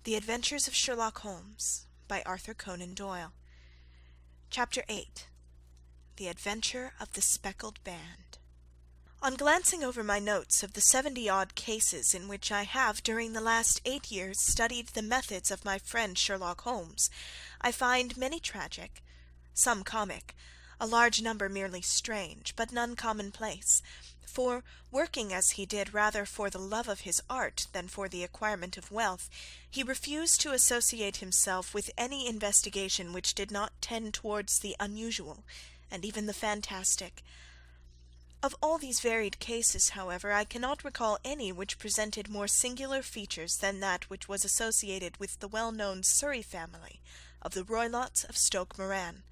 The Adventures of Sherlock Holmes by Arthur Conan Doyle. Chapter 8. The Adventure of the Speckled Band. On glancing over my notes of the 70-odd cases in which I have during the last 8 years studied the methods of my friend Sherlock Holmes, I find many tragic, some comic, a large number merely strange, but none commonplace, for, working as he did rather for the love of his art than for the acquirement of wealth, he refused to associate himself with any investigation which did not tend towards the unusual, and even the fantastic. Of all these varied cases, however, I cannot recall any which presented more singular features than that which was associated with the well-known Surrey family of the Roylotts of Stoke Moran.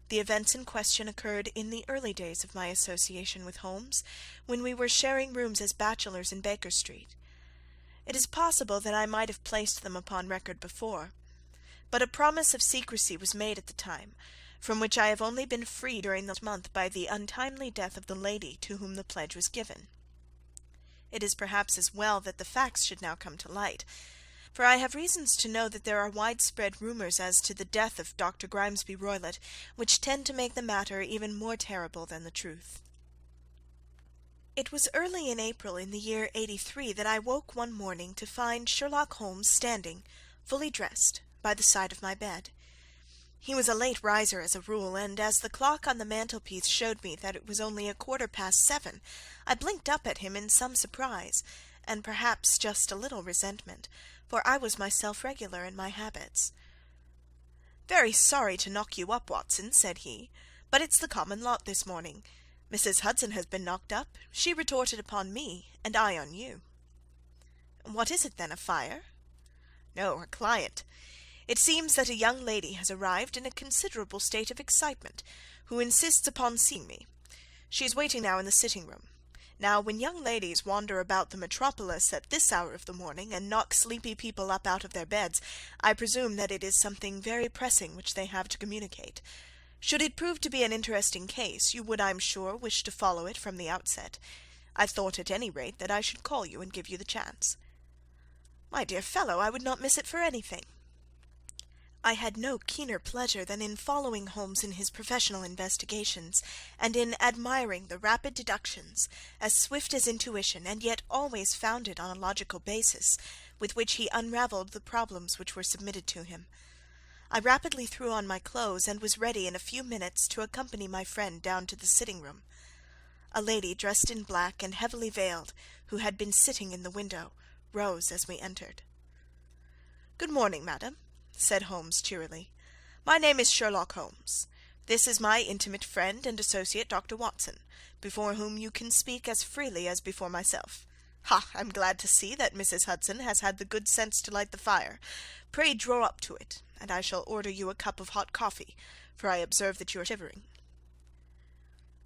The events in question occurred in the early days of my association with Holmes, when we were sharing rooms as bachelors in Baker Street. It is possible that I might have placed them upon record before, but a promise of secrecy was made at the time, from which I have only been free during the month by the untimely death of the lady to whom the pledge was given. It is perhaps as well that the facts should now come to light, for I have reasons to know that there are widespread rumours as to the death of Dr. Grimesby Roylott, which tend to make the matter even more terrible than the truth. It was early in April in the year '83 that I woke one morning to find Sherlock Holmes standing, fully dressed, by the side of my bed. He was a late riser as a rule, and as the clock on the mantelpiece showed me that it was only 7:15, I blinked up at him in some surprise, and perhaps just a little resentment, for I was myself regular in my habits. "Very sorry to knock you up, Watson," said he, "but it's the common lot this morning. Mrs. Hudson has been knocked up. She retorted upon me, and I on you." "What is it then, a fire?" "No, a client. It seems that a young lady has arrived in a considerable state of excitement, who insists upon seeing me. She is waiting now in the sitting-room. Now, when young ladies wander about the metropolis at this hour of the morning, and knock sleepy people up out of their beds, I presume that it is something very pressing which they have to communicate. Should it prove to be an interesting case, you would, I am sure, wish to follow it from the outset. I thought, at any rate, that I should call you and give you the chance." "My dear fellow, I would not miss it for anything." I had no keener pleasure than in following Holmes in his professional investigations, and in admiring the rapid deductions, as swift as intuition, and yet always founded on a logical basis, with which he unravelled the problems which were submitted to him. I rapidly threw on my clothes, and was ready in a few minutes to accompany my friend down to the sitting-room. A lady dressed in black and heavily veiled, who had been sitting in the window, rose as we entered. "Good morning, madam," said Holmes cheerily. "My name is Sherlock Holmes. This is my intimate friend and associate, Dr. Watson, before whom you can speak as freely as before myself. Ha! I'm glad to see that Mrs. Hudson has had the good sense to light the fire. Pray draw up to it, and I shall order you a cup of hot coffee, for I observe that you are shivering."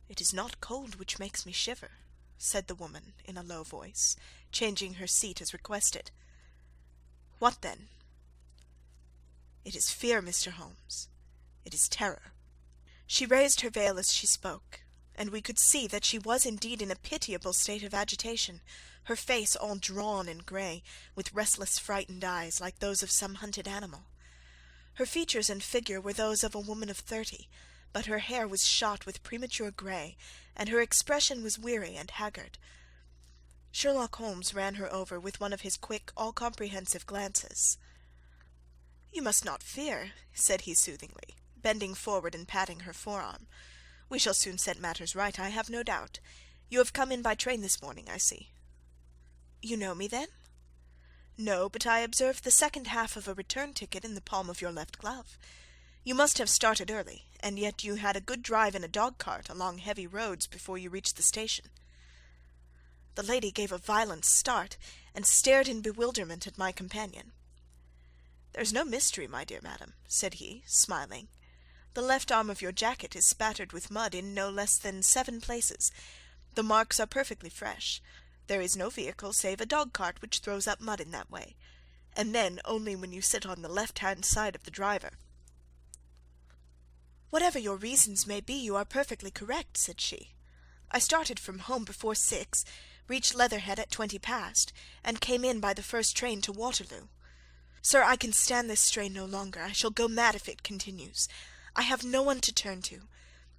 "It is not cold which makes me shiver," said the woman in a low voice, changing her seat as requested. "What then?" "It is fear, Mr. Holmes. It is terror." She raised her veil as she spoke, and we could see that she was indeed in a pitiable state of agitation, her face all drawn and grey, with restless frightened eyes, like those of some hunted animal. Her features and figure were those of a woman of 30, but her hair was shot with premature grey, and her expression was weary and haggard. Sherlock Holmes ran her over with one of his quick, all-comprehensive glances. "You must not fear," said he soothingly, bending forward and patting her forearm. "We shall soon set matters right, I have no doubt. You have come in by train this morning, I see." "You know me, then?" "No, but I observed the second half of a return ticket in the palm of your left glove. You must have started early, and yet you had a good drive in a dog-cart along heavy roads before you reached the station." The lady gave a violent start, and stared in bewilderment at my companion. "There's no mystery, my dear madam," said he, smiling. "The left arm of your jacket is spattered with mud in no less than 7 places. The marks are perfectly fresh. There is no vehicle save a dog-cart which throws up mud in that way, and then only when you sit on the left-hand side of the driver." "Whatever your reasons may be, you are perfectly correct," said she. "I started from home before 6, reached Leatherhead at 20 past, and came in by the first train to Waterloo. Sir, I can stand this strain no longer. I shall go mad if it continues. I have no one to turn to,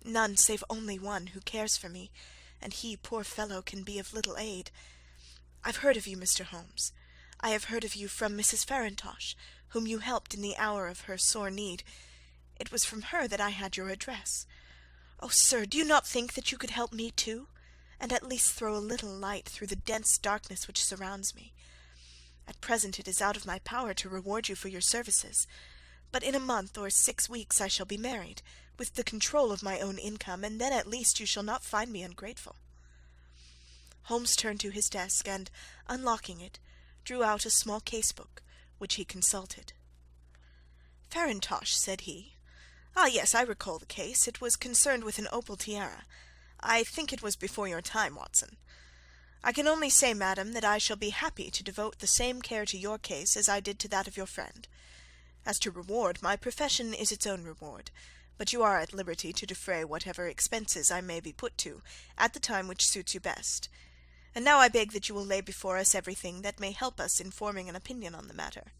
none save only one who cares for me, and he, poor fellow, can be of little aid. I've heard of you, Mr. Holmes. I have heard of you from Mrs. Farintosh, whom you helped in the hour of her sore need. It was from her that I had your address. Oh, sir, do you not think that you could help me too, and at least throw a little light through the dense darkness which surrounds me? At present it is out of my power to reward you for your services, but in a month or 6 weeks I shall be married, with the control of my own income, and then at least you shall not find me ungrateful." Holmes turned to his desk, and, unlocking it, drew out a small case-book, which he consulted. "Farintosh," said he. "Ah, yes, I recall the case. It was concerned with an opal tiara. I think it was before your time, Watson. I can only say, madam, that I shall be happy to devote the same care to your case as I did to that of your friend. As to reward, my profession is its own reward, but you are at liberty to defray whatever expenses I may be put to, at the time which suits you best. And now I beg that you will lay before us everything that may help us in forming an opinion on the matter."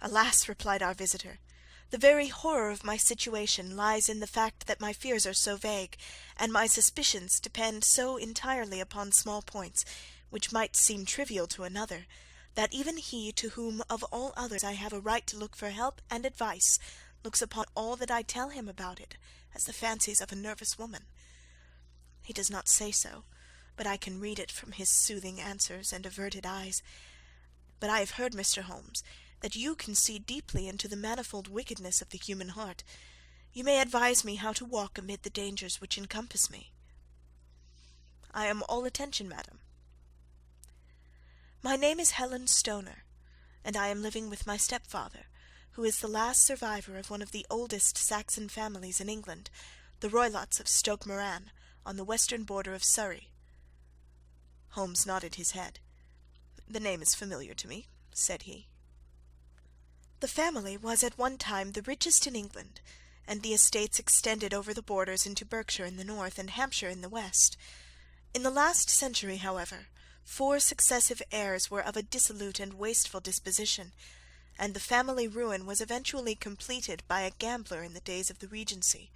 "Alas," replied our visitor, "the very horror of my situation lies in the fact that my fears are so vague, and my suspicions depend so entirely upon small points, which might seem trivial to another, that even he to whom of all others I have a right to look for help and advice looks upon all that I tell him about it as the fancies of a nervous woman. He does not say so, but I can read it from his soothing answers and averted eyes. But I have heard, Mr. Holmes, that you can see deeply into the manifold wickedness of the human heart. You may advise me how to walk amid the dangers which encompass me." "I am all attention, madam." "My name is Helen Stoner, and I am living with my stepfather, who is the last survivor of one of the oldest Saxon families in England, the Roylotts of Stoke Moran, on the western border of Surrey." Holmes nodded his head. "The name is familiar to me," said he. "The family was at one time the richest in England, and the estates extended over the borders into Berkshire in the north and Hampshire in the west. In the last century, however, 4 successive heirs were of a dissolute and wasteful disposition, and the family ruin was eventually completed by a gambler in the days of the Regency.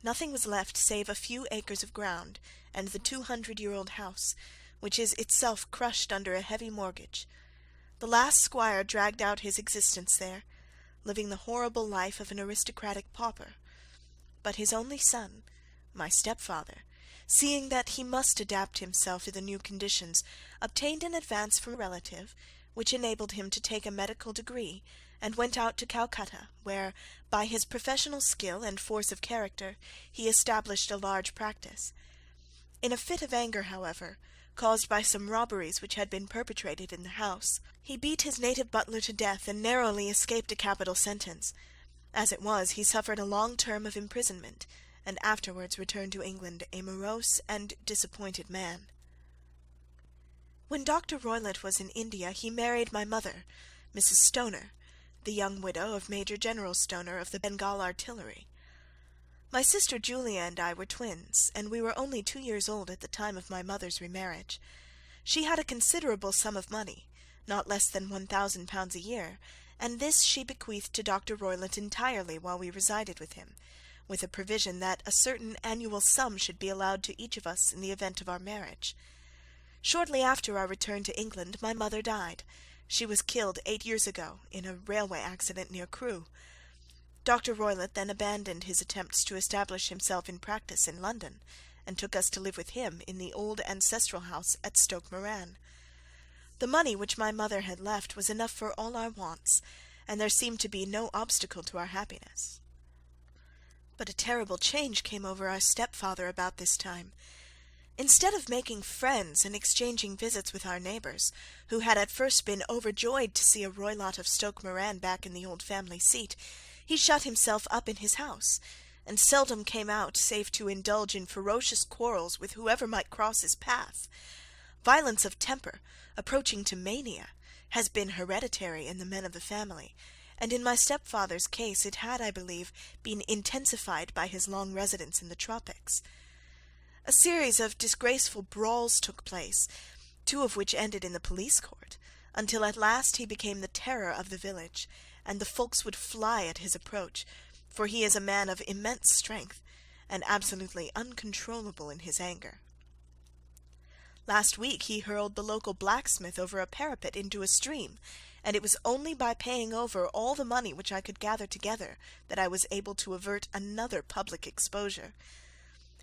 Nothing was left save a few acres of ground and the 200-year-old house, which is itself crushed under a heavy mortgage. The last squire dragged out his existence there, living the horrible life of an aristocratic pauper. But his only son, my stepfather, seeing that he must adapt himself to the new conditions, obtained an advance from a relative, which enabled him to take a medical degree, and went out to Calcutta, where, by his professional skill and force of character, he established a large practice. In a fit of anger, however, caused by some robberies which had been perpetrated in the house, he beat his native butler to death and narrowly escaped a capital sentence. As it was, he suffered a long term of imprisonment, and afterwards returned to England a morose and disappointed man. When Dr. Roylott was in India, he married my mother, Mrs. Stoner, the young widow of Major General Stoner of the Bengal Artillery. My sister Julia and I were twins, and we were only 2 years old at the time of my mother's remarriage. She had a considerable sum of money, not less than £1,000 a year, and this she bequeathed to Dr. Roylott entirely while we resided with him, with a provision that a certain annual sum should be allowed to each of us in the event of our marriage. Shortly after our return to England, my mother died. She was killed 8 years ago in a railway accident near Crewe. Dr. Roylott then abandoned his attempts to establish himself in practice in London, and took us to live with him in the old ancestral house at Stoke Moran. The money which my mother had left was enough for all our wants, and there seemed to be no obstacle to our happiness. But a terrible change came over our stepfather about this time. Instead of making friends and exchanging visits with our neighbours, who had at first been overjoyed to see a Roylott of Stoke Moran back in the old family seat, he shut himself up in his house, and seldom came out save to indulge in ferocious quarrels with whoever might cross his path. Violence of temper, approaching to mania, has been hereditary in the men of the family, and in my stepfather's case it had, I believe, been intensified by his long residence in the tropics. A series of disgraceful brawls took place, 2 of which ended in the police court, until at last he became the terror of the village, and the folks would fly at his approach, for he is a man of immense strength, and absolutely uncontrollable in his anger. Last week he hurled the local blacksmith over a parapet into a stream, and it was only by paying over all the money which I could gather together that I was able to avert another public exposure.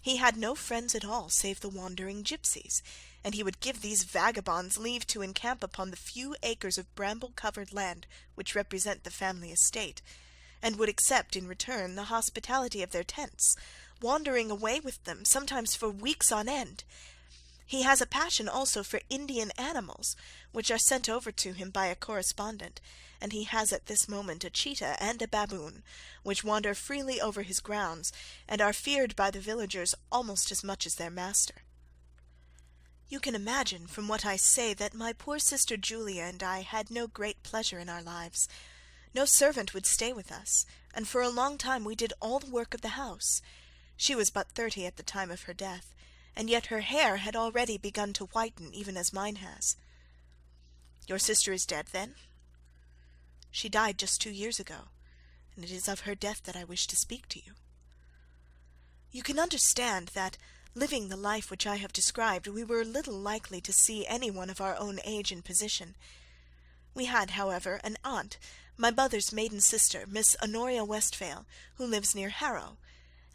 He had no friends at all save the wandering gipsies, and he would give these vagabonds leave to encamp upon the few acres of bramble-covered land which represent the family estate, and would accept in return the hospitality of their tents, wandering away with them, sometimes for weeks on end. He has a passion also for Indian animals, which are sent over to him by a correspondent, and he has at this moment a cheetah and a baboon, which wander freely over his grounds, and are feared by the villagers almost as much as their master. You can imagine from what I say that my poor sister Julia and I had no great pleasure in our lives. No servant would stay with us, and for a long time we did all the work of the house. She was but 30 at the time of her death, and yet her hair had already begun to whiten, even as mine has. Your sister is dead, then? She died just 2 years ago, and it is of her death that I wish to speak to you. You can understand that, living the life which I have described, we were little likely to see any one of our own age and position. We had, however, an aunt, my mother's maiden sister, Miss Honoria Westphale, who lives near Harrow,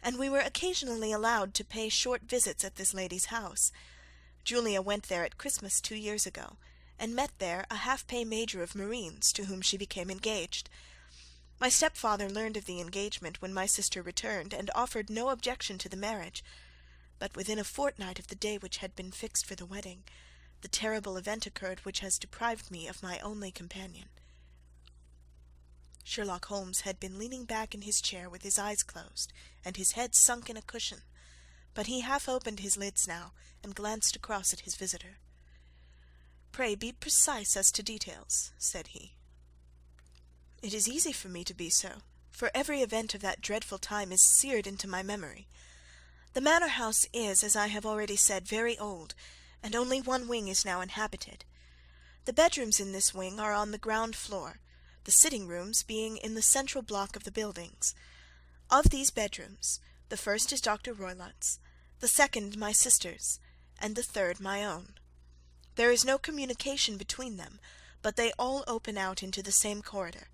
and we were occasionally allowed to pay short visits at this lady's house. Julia went there at Christmas 2 years ago, and met there a half-pay major of marines, to whom she became engaged. My stepfather learned of the engagement when my sister returned, and offered no objection to the marriage, but within a fortnight of the day which had been fixed for the wedding, the terrible event occurred which has deprived me of my only companion. Sherlock Holmes had been leaning back in his chair with his eyes closed, and his head sunk in a cushion, but he half opened his lids now, and glanced across at his visitor. "Pray be precise as to details," said he. "It is easy for me to be so, for every event of that dreadful time is seared into my memory. The manor house is, as I have already said, very old, and only one wing is now inhabited. The bedrooms in this wing are on the ground floor, the sitting-rooms being in the central block of the buildings. Of these bedrooms, the first is Dr. Roylott's, the second my sister's, and the third my own. There is no communication between them, but they all open out into the same corridor.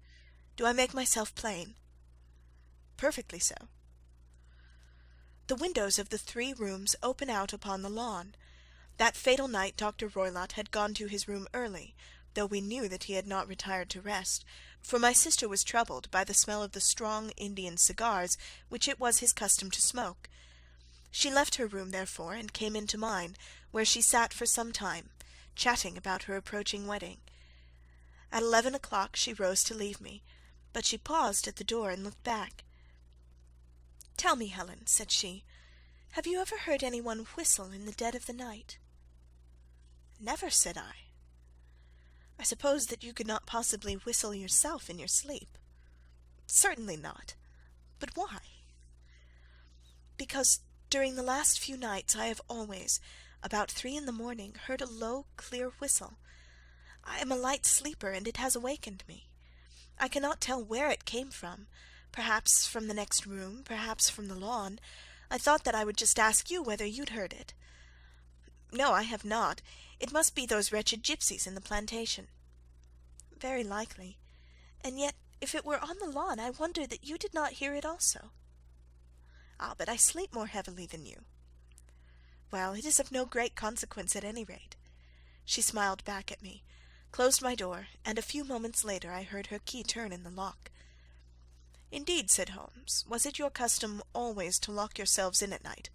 Do I make myself plain?" "Perfectly so." "The windows of the 3 rooms open out upon the lawn. That fatal night Dr. Roylott had gone to his room early, though we knew that he had not retired to rest, for my sister was troubled by the smell of the strong Indian cigars which it was his custom to smoke. She left her room, therefore, and came into mine, where she sat for some time, chatting about her approaching wedding. At 11 o'clock she rose to leave me, but she paused at the door and looked back. "Tell me, Helen," said she, "have you ever heard any one whistle in the dead of the night?" "Never," said I. "I suppose that you could not possibly whistle yourself in your sleep?" "Certainly not. But why?" "Because during the last few nights I have always, about 3 in the morning, heard a low, clear whistle. I am a light sleeper, and it has awakened me. I cannot tell where it came from, perhaps from the next room, perhaps from the lawn. I thought that I would just ask you whether you'd heard it." "No, I have not. It must be those wretched gipsies in the plantation." "Very likely. And yet, if it were on the lawn, I wonder that you did not hear it also." "Ah, but I sleep more heavily than you." "Well, it is of no great consequence at any rate." She smiled back at me, closed my door, and a few moments later I heard her key turn in the lock. "Indeed," said Holmes. "Was it your custom always to lock yourselves in at night?"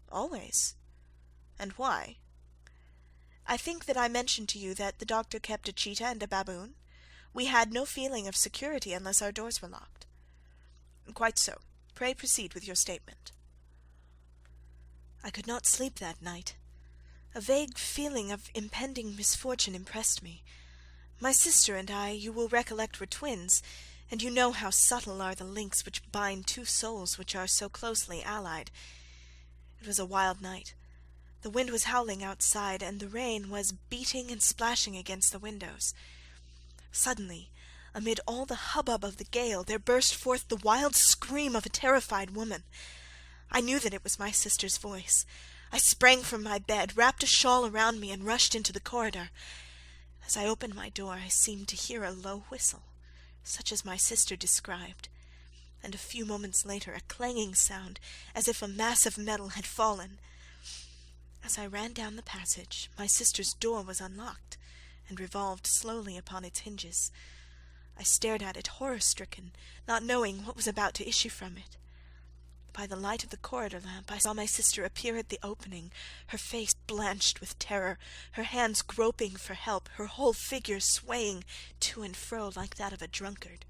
"Always." "And why?" "I think that I mentioned to you that the doctor kept a cheetah and a baboon. We had no feeling of security unless our doors were locked." "Quite so. Pray proceed with your statement." "I could not sleep that night. A vague feeling of impending misfortune impressed me. My sister and I, you will recollect, were twins, and you know how subtle are the links which bind 2 souls which are so closely allied. It was a wild night. The wind was howling outside, and the rain was beating and splashing against the windows. Suddenly, amid all the hubbub of the gale, there burst forth the wild scream of a terrified woman. I knew that it was my sister's voice. I sprang from my bed, wrapped a shawl around me, and rushed into the corridor. As I opened my door, I seemed to hear a low whistle, such as my sister described, and a few moments later a clanging sound, as if a mass of metal had fallen. As I ran down the passage, my sister's door was unlocked, and revolved slowly upon its hinges. I stared at it horror-stricken, not knowing what was about to issue from it. By the light of the corridor lamp I saw my sister appear at the opening, her face blanched with terror, her hands groping for help, her whole figure swaying to and fro like that of a drunkard.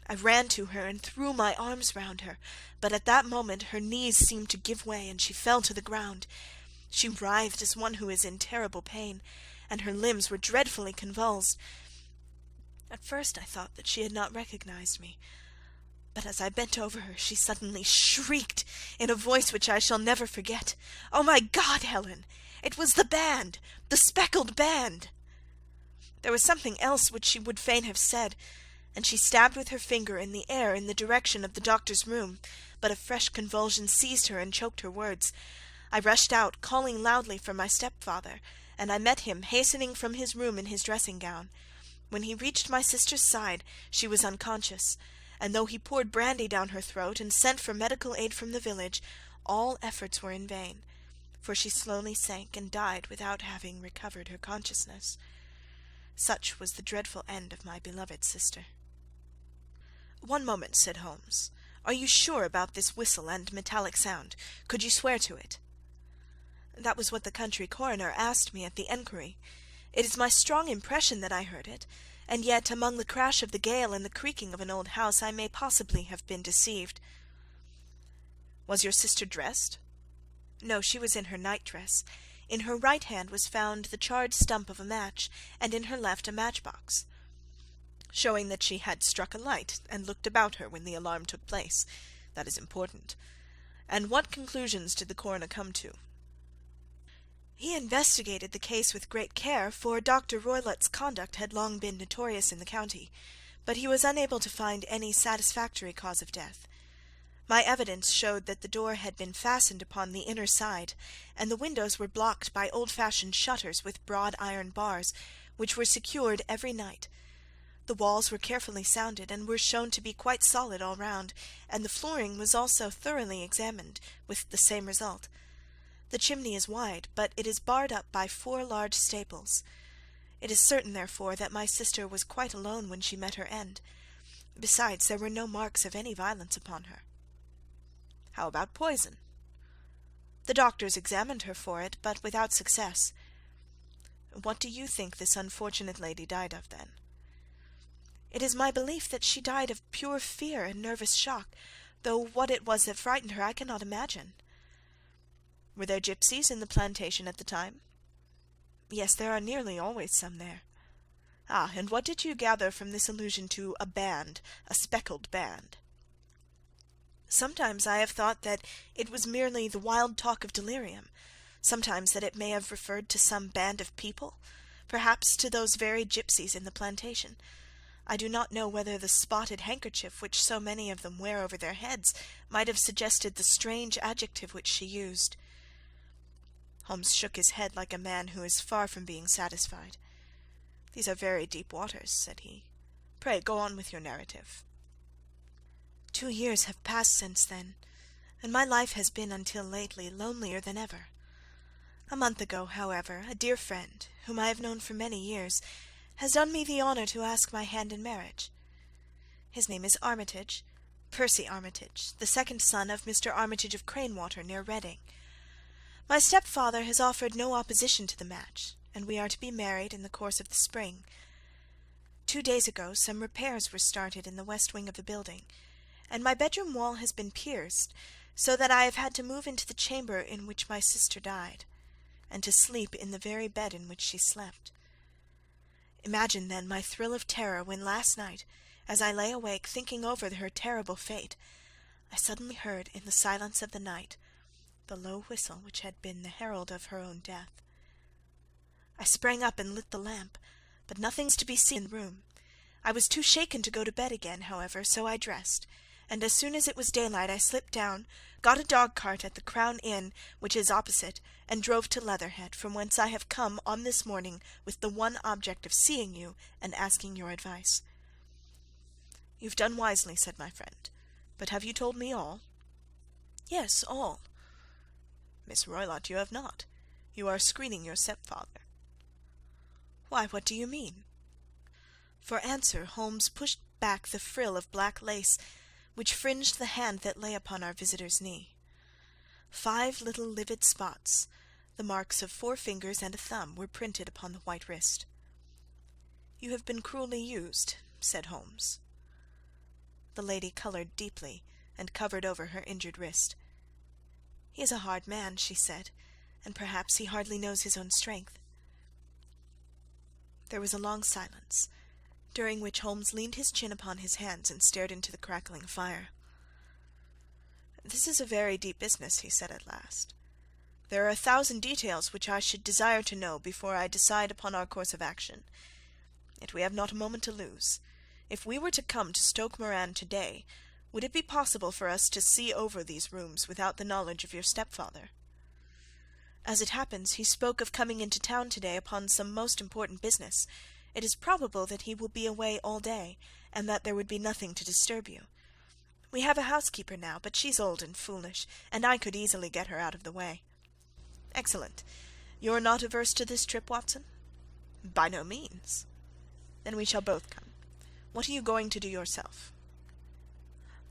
I ran to her and threw my arms round her, but at that moment her knees seemed to give way, and she fell to the ground. She writhed as one who is in terrible pain, and her limbs were dreadfully convulsed. At first I thought that she had not recognized me, but as I bent over her she suddenly shrieked in a voice which I shall never forget, "Oh, my God, Helen! It was the band! The Speckled Band!" There was something else which she would fain have said, and she stabbed with her finger in the air in the direction of the doctor's room, but a fresh convulsion seized her and choked her words. I rushed out, calling loudly for my stepfather, and I met him hastening from his room in his dressing-gown. When he reached my sister's side, she was unconscious, and though he poured brandy down her throat and sent for medical aid from the village, all efforts were in vain, for she slowly sank and died without having recovered her consciousness. Such was the dreadful end of my beloved sister. "One moment," said Holmes. "Are you sure about this whistle and metallic sound? Could you swear to it?" "That was what the country coroner asked me at the enquiry. It is my strong impression that I heard it, and yet among the crash of the gale and the creaking of an old house I may possibly have been deceived." "Was your sister dressed?" "No, she was in her night-dress. In her right hand was found the charred stump of a match, and in her left a matchbox." "Showing that she had struck a light and looked about her when the alarm took place. That is important. And what conclusions did the coroner come to?" "He investigated the case with great care, for Dr. Roylott's conduct had long been notorious in the county, but he was unable to find any satisfactory cause of death. My evidence showed that the door had been fastened upon the inner side, and the windows were blocked by old-fashioned shutters with broad iron bars, which were secured every night. The walls were carefully sounded, and were shown to be quite solid all round, and the flooring was also thoroughly examined, with the same result. The chimney is wide, but it is barred up by 4 large staples. It is certain, therefore, that my sister was quite alone when she met her end. Besides, there were no marks of any violence upon her." "How about poison?" "The doctors examined her for it, but without success." "What do you think this unfortunate lady died of, then?" "It is my belief that she died of pure fear and nervous shock, though what it was that frightened her I cannot imagine." "Were there gipsies in the plantation at the time?" "Yes, there are nearly always some there." "Ah, and what did you gather from this allusion to a band, a speckled band?" "Sometimes I have thought that it was merely the wild talk of delirium, sometimes that it may have referred to some band of people, perhaps to those very gipsies in the plantation. I do not know whether the spotted handkerchief which so many of them wear over their heads might have suggested the strange adjective which she used." Holmes shook his head like a man who is far from being satisfied. "These are very deep waters," said he. "Pray go on with your narrative." 2 years have passed since then, and my life has been until lately lonelier than ever. A month ago, however, a dear friend, whom I have known for many years, has done me the honour to ask my hand in marriage. His name is Armitage, Percy Armitage, the second son of Mr. Armitage of Cranewater, near Reading. My stepfather has offered no opposition to the match, and we are to be married in the course of the spring. 2 days ago some repairs were started in the west wing of the building, and my bedroom wall has been pierced, so that I have had to move into the chamber in which my sister died, and to sleep in the very bed in which she slept. Imagine, then, my thrill of terror when last night, as I lay awake thinking over her terrible fate, I suddenly heard, in the silence of the night, the low whistle which had been the herald of her own death. I sprang up and lit the lamp, but nothing was to be seen in the room. I was too shaken to go to bed again, however, so I dressed, and as soon as it was daylight I slipped down, got a dog-cart at the Crown Inn, which is opposite, and drove to Leatherhead, from whence I have come on this morning with the one object of seeing you and asking your advice." "You've done wisely," said my friend. "But have you told me all?" "Yes, all." "Miss Roylott, you have not. You are screening your stepfather." "Why, what do you mean?" For answer Holmes pushed back the frill of black lace which fringed the hand that lay upon our visitor's knee. 5 little livid spots, the marks of 4 fingers and a thumb, were printed upon the white wrist. "You have been cruelly used," said Holmes. The lady coloured deeply and covered over her injured wrist. "He is a hard man," she said, "and perhaps he hardly knows his own strength." There was a long silence, during which Holmes leaned his chin upon his hands and stared into the crackling fire. "This is a very deep business," he said at last. "There are 1,000 details which I should desire to know before I decide upon our course of action. Yet we have not a moment to lose. If we were to come to Stoke Moran to-day, would it be possible for us to see over these rooms without the knowledge of your stepfather? As it happens, he spoke of coming into town to-day upon some most important business. It is probable that he will be away all day, and that there would be nothing to disturb you. We have a housekeeper now, but she's old and foolish, and I could easily get her out of the way." "Excellent. You are not averse to this trip, Watson?" "By no means." "Then we shall both come. What are you going to do yourself?"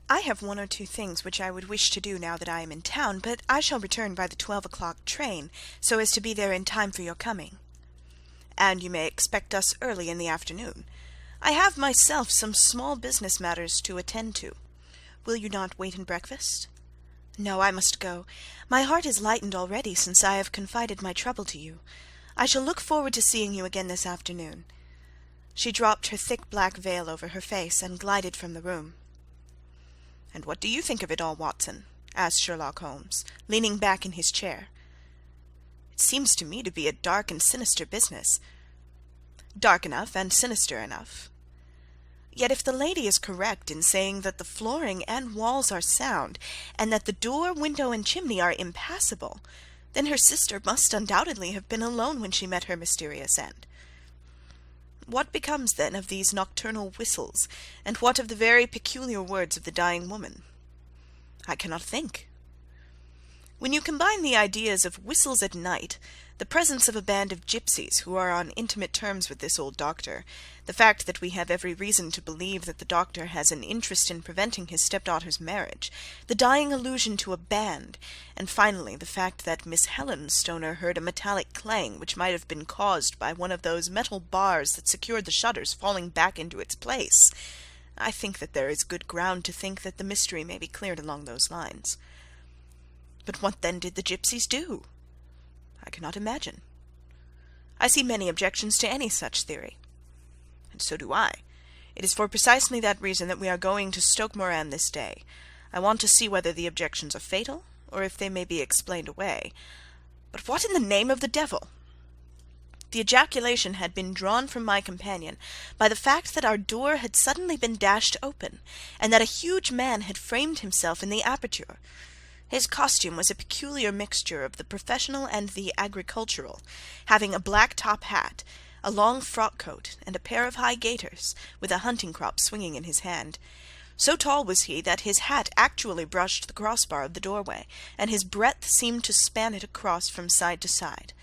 "I have 1 or 2 things which I would wish to do now that I am in town, but I shall return by the 12 o'clock train, so as to be there in time for your coming." "And you may expect us early in the afternoon. I have myself some small business matters to attend to. Will you not wait and breakfast?" "No, I must go. My heart is lightened already since I have confided my trouble to you. I shall look forward to seeing you again this afternoon." She dropped her thick black veil over her face and glided from the room. "And what do you think of it all, Watson?" asked Sherlock Holmes, leaning back in his chair. "It seems to me to be a dark and sinister business." "Dark enough and sinister enough. Yet if the lady is correct in saying that the flooring and walls are sound, and that the door, window, and chimney are impassable, then her sister must undoubtedly have been alone when she met her mysterious end. What becomes, then, of these nocturnal whistles, and what of the very peculiar words of the dying woman? I cannot think. When you combine the ideas of whistles at night, the presence of a band of gipsies who are on intimate terms with this old doctor, the fact that we have every reason to believe that the doctor has an interest in preventing his stepdaughter's marriage, the dying allusion to a band, and finally the fact that Miss Helen Stoner heard a metallic clang which might have been caused by one of those metal bars that secured the shutters falling back into its place, I think that there is good ground to think that the mystery may be cleared along those lines. But what then did the gipsies do? I cannot imagine. I see many objections to any such theory. And so do I. It is for precisely that reason that we are going to Stoke Moran this day. I want to see whether the objections are fatal, or if they may be explained away. But what in the name of the devil? The ejaculation had been drawn from my companion by the fact that our door had suddenly been dashed open, and that a huge man had framed himself in the aperture. His costume was a peculiar mixture of the professional and the agricultural, having a black top hat, a long frock coat, and a pair of high gaiters, with a hunting crop swinging in his hand. So tall was he that his hat actually brushed the crossbar of the doorway, and his breadth seemed to span it across from side to side.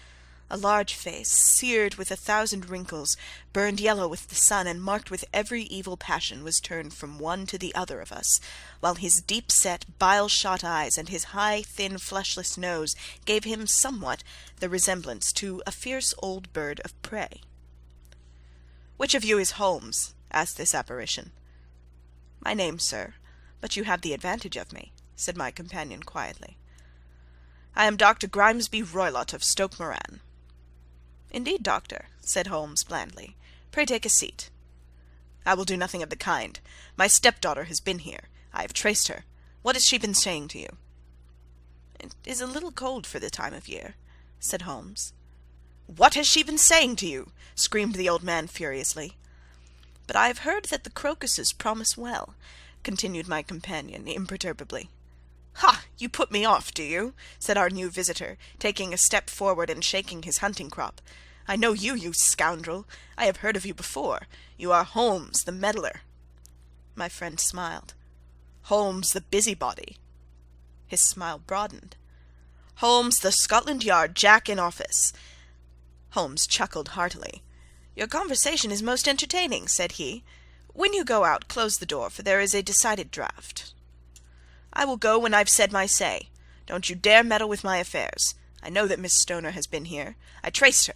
A large face, seared with 1,000 wrinkles, burned yellow with the sun, and marked with every evil passion, was turned from one to the other of us, while his deep-set, bile-shot eyes and his high, thin, fleshless nose gave him somewhat the resemblance to a fierce old bird of prey. "Which of you is Holmes?" asked this apparition. "My name, sir, but you have the advantage of me," said my companion quietly. "I am Dr. Grimesby Roylott of Stoke Moran." "Indeed, doctor," said Holmes blandly. "Pray take a seat." "I will do nothing of the kind. My stepdaughter has been here. I have traced her. What has she been saying to you?" "It is a little cold for the time of year," said Holmes. "What has she been saying to you?" screamed the old man furiously. "But I have heard that the crocuses promise well," continued my companion imperturbably. "Ha! You put me off, do you?" said our new visitor, taking a step forward and shaking his hunting crop. "I know you, you scoundrel! I have heard of you before. You are Holmes, the meddler." My friend smiled. "Holmes, the busybody." His smile broadened. "Holmes, the Scotland Yard Jack in office." Holmes chuckled heartily. "Your conversation is most entertaining," said he. "When you go out, close the door, for there is a decided draught." "I will go when I've said my say. Don't you dare meddle with my affairs. I know that Miss Stoner has been here. I traced her.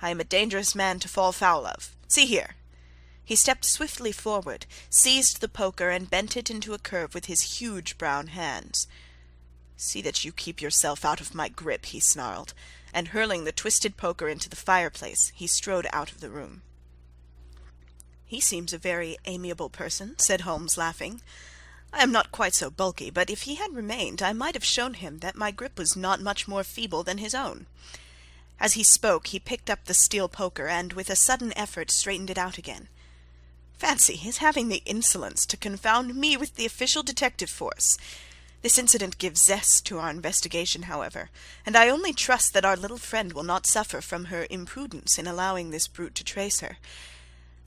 I am a dangerous man to fall foul of. See here." He stepped swiftly forward, seized the poker, and bent it into a curve with his huge brown hands. "See that you keep yourself out of my grip," he snarled, and hurling the twisted poker into the fireplace, he strode out of the room. "He seems a very amiable person," said Holmes, laughing. "I am not quite so bulky, but if he had remained, I might have shown him that my grip was not much more feeble than his own." As he spoke, he picked up the steel poker, and with a sudden effort straightened it out again. "Fancy his having the insolence to confound me with the official detective force! This incident gives zest to our investigation, however, and I only trust that our little friend will not suffer from her imprudence in allowing this brute to trace her.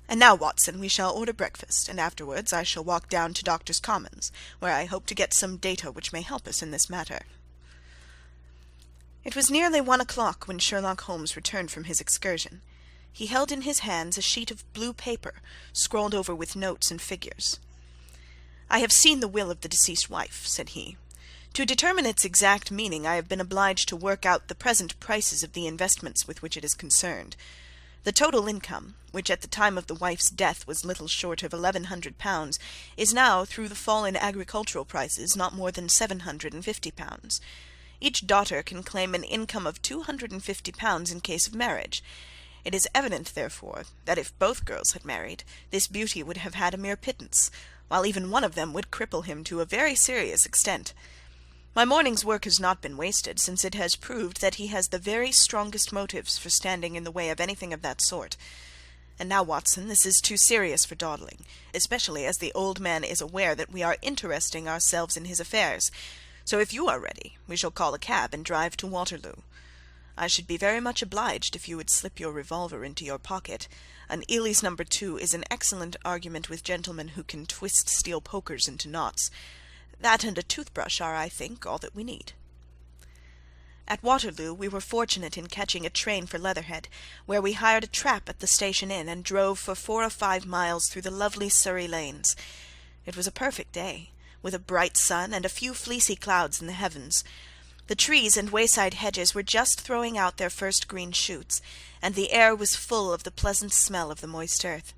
And now, Watson, we shall order breakfast, and afterwards I shall walk down to Doctors' Commons, where I hope to get some data which may help us in this matter." It was nearly 1 o'clock when Sherlock Holmes returned from his excursion. He held in his hands a sheet of blue paper, scrawled over with notes and figures. "I have seen the will of the deceased wife," said he. "To determine its exact meaning I have been obliged to work out the present prices of the investments with which it is concerned. The total income, which at the time of the wife's death was little short of £1,100, is now, through the fall in agricultural prices, not more than £750. Each daughter can claim an income of £250 in case of marriage. It is evident, therefore, that if both girls had married, this beauty would have had a mere pittance, while even one of them would cripple him to a very serious extent. My morning's work has not been wasted, since it has proved that he has the very strongest motives for standing in the way of anything of that sort. And now, Watson, this is too serious for dawdling, especially as the old man is aware that we are interesting ourselves in his affairs. So if you are ready, we shall call a cab and drive to Waterloo. I should be very much obliged if you would slip your revolver into your pocket. An Ely's No. 2 is an excellent argument with gentlemen who can twist steel pokers into knots. That and a toothbrush are, I think, all that we need." At Waterloo we were fortunate in catching a train for Leatherhead, where we hired a trap at the station inn and drove for 4 or 5 miles through the lovely Surrey lanes. It was a perfect day, with a bright sun and a few fleecy clouds in the heavens. The trees and wayside hedges were just throwing out their first green shoots, and the air was full of the pleasant smell of the moist earth.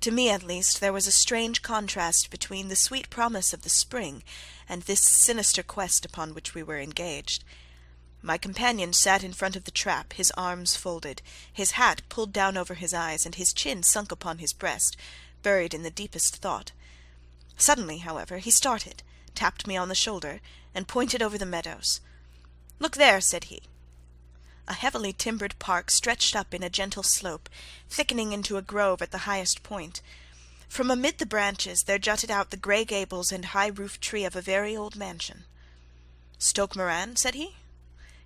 To me, at least, there was a strange contrast between the sweet promise of the spring and this sinister quest upon which we were engaged. My companion sat in front of the trap, his arms folded, his hat pulled down over his eyes, and his chin sunk upon his breast, buried in the deepest thought. Suddenly, however, he started, tapped me on the shoulder, and pointed over the meadows. "Look there," said he. A heavily timbered park stretched up in a gentle slope, thickening into a grove at the highest point. From amid the branches there jutted out the grey gables and high-roofed tree of a very old mansion. "Stoke Moran?" said he.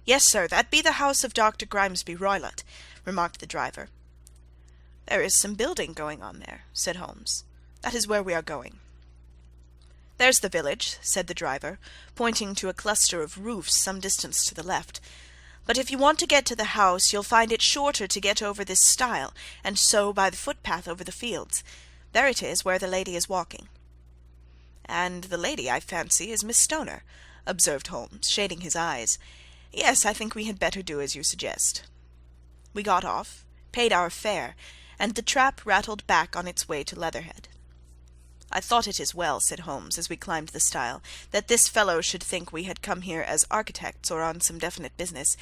"Yes, sir, that be the house of Dr. Grimesby Roylott," remarked the driver. "There is some building going on there," said Holmes. "That is where we are going." "There's the village," said the driver, pointing to a cluster of roofs some distance to the left. "But if you want to get to the house, you'll find it shorter to get over this stile, and so by the footpath over the fields. There it is, where the lady is walking." "And the lady, I fancy, is Miss Stoner," observed Holmes, shading his eyes. "Yes, I think we had better do as you suggest." We got off, paid our fare, and the trap rattled back on its way to Leatherhead. "I thought it as well," said Holmes, as we climbed the stile, "that this fellow should think we had come here as architects or on some definite business.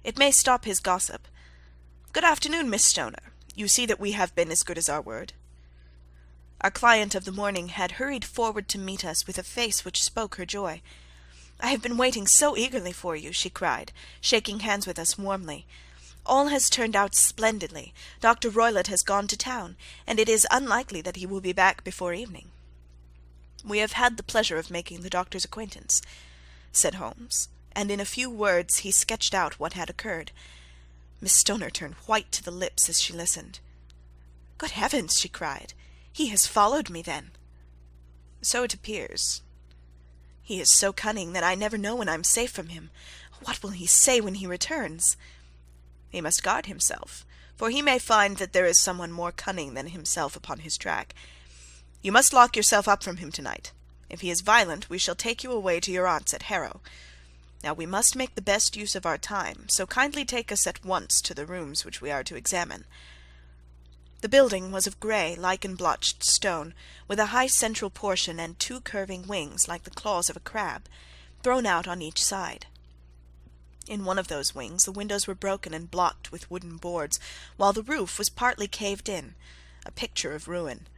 It may stop his gossip. Good afternoon, Miss Stoner. You see that we have been as good as our word." Our client of the morning had hurried forward to meet us with a face which spoke her joy. "I have been waiting so eagerly for you," she cried, shaking hands with us warmly. "All has turned out splendidly. Dr. Roylott has gone to town, and it is unlikely that he will be back before evening." "We have had the pleasure of making the doctor's acquaintance," said Holmes, and in a few words he sketched out what had occurred. Miss Stoner turned white to the lips as she listened. "Good heavens!" she cried. "He has followed me, then?" "So it appears. He is so cunning that I never know when I am safe from him. What will he say when he returns?" "He must guard himself, for he may find that there is someone more cunning than himself upon his track. You must lock yourself up from him tonight. If he is violent, we shall take you away to your aunt's at Harrow. Now we must make the best use of our time, so kindly take us at once to the rooms which we are to examine." The building was of grey, lichen-blotched stone, with a high central portion and two curving wings like the claws of a crab, thrown out on each side. In one of those wings the windows were broken and blocked with wooden boards, while the roof was partly caved in, a picture of ruin.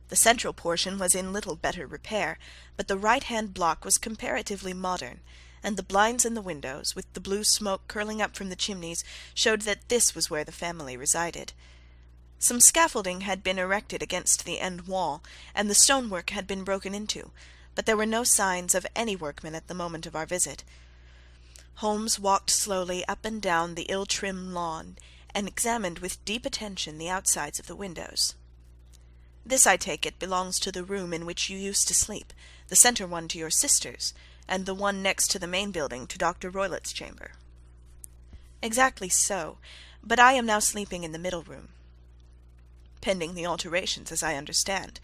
The central portion was in little better repair, but the right-hand block was comparatively modern, and the blinds in the windows, with the blue smoke curling up from the chimneys, showed that this was where the family resided. Some scaffolding had been erected against the end wall, and the stonework had been broken into, but there were no signs of any workmen at the moment of our visit. Holmes walked slowly up and down the ill-trimmed lawn, and examined with deep attention the outsides of the windows. "This, I take it, belongs to the room in which you used to sleep, the centre one to your sister's, and the one next to the main building to Dr. Roylott's chamber." "Exactly so, but I am now sleeping in the middle room." "Pending the alterations, as I understand.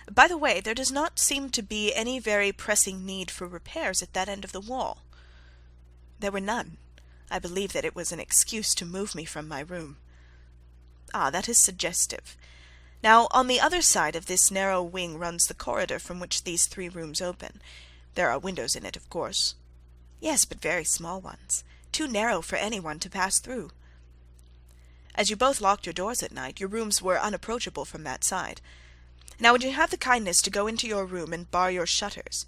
By the way, there does not seem to be any very pressing need for repairs at that end of the wall." "There were none. I believe that it was an excuse to move me from my room." "Ah, that is suggestive. Now, on the other side of this narrow wing runs the corridor from which these three rooms open. There are windows in it, of course." "Yes, but very small ones, too narrow for anyone to pass through." "As you both locked your doors at night, your rooms were unapproachable from that side. Now would you have the kindness to go into your room and bar your shutters?"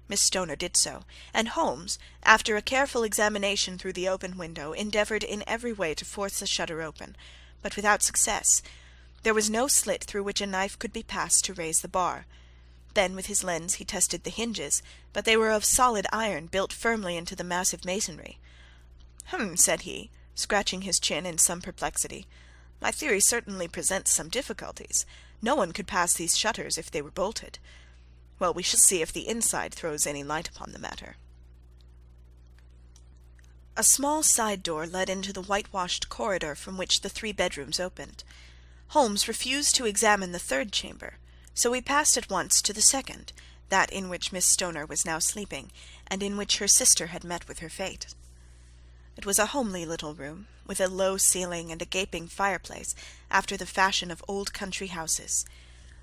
Miss Stoner did so, and Holmes, after a careful examination through the open window, endeavoured in every way to force the shutter open, but without success. There was no slit through which a knife could be passed to raise the bar. Then with his lens he tested the hinges, but they were of solid iron built firmly into the massive masonry. Said he, scratching his chin in some perplexity. "My theory certainly presents some difficulties. No one could pass these shutters if they were bolted. Well, we shall see if the inside throws any light upon the matter." A small side door led into the whitewashed corridor from which the three bedrooms opened. Holmes refused to examine the third chamber, so we passed at once to the second, that in which Miss Stoner was now sleeping, and in which her sister had met with her fate. It was a homely little room, with a low ceiling and a gaping fireplace, after the fashion of old country houses.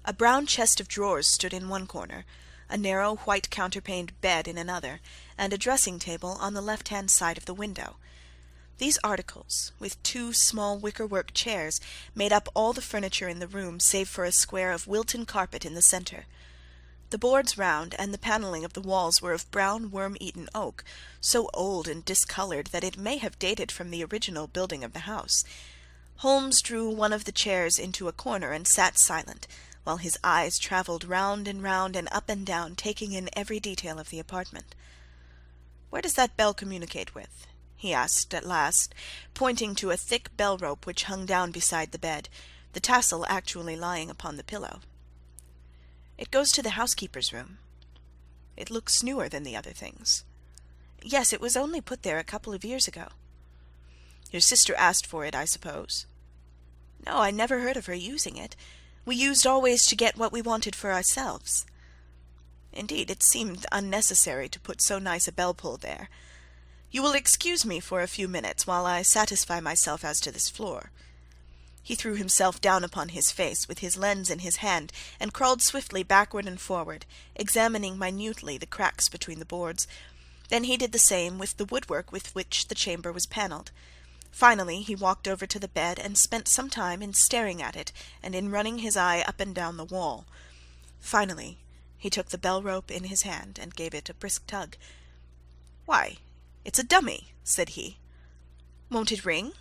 A brown chest of drawers stood in one corner, a narrow white counterpaned bed in another, and a dressing-table on the left-hand side of the window. These articles, with two small wicker-work chairs, made up all the furniture in the room save for a square of Wilton carpet in the centre. The boards round and the panelling of the walls were of brown worm-eaten oak, so old and discoloured that it may have dated from the original building of the house. Holmes drew one of the chairs into a corner and sat silent, while his eyes travelled round and up and down, taking in every detail of the apartment. "Where does that bell communicate with?" he asked at last, pointing to a thick bell-rope which hung down beside the bed, the tassel actually lying upon the pillow. "It goes to the housekeeper's room." "It looks newer than the other things." "Yes, it was only put there a couple of years ago." "Your sister asked for it, I suppose?" "No, I never heard of her using it. We used always to get what we wanted for ourselves." "Indeed, it seemed unnecessary to put so nice a bell-pull there. You will excuse me for a few minutes while I satisfy myself as to this floor." He threw himself down upon his face, with his lens in his hand, and crawled swiftly backward and forward, examining minutely the cracks between the boards. Then he did the same with the woodwork with which the chamber was panelled. Finally he walked over to the bed and spent some time in staring at it and in running his eye up and down the wall. Finally he took the bell-rope in his hand and gave it a brisk tug. "Why, it's a dummy," said he. "Won't it ring?"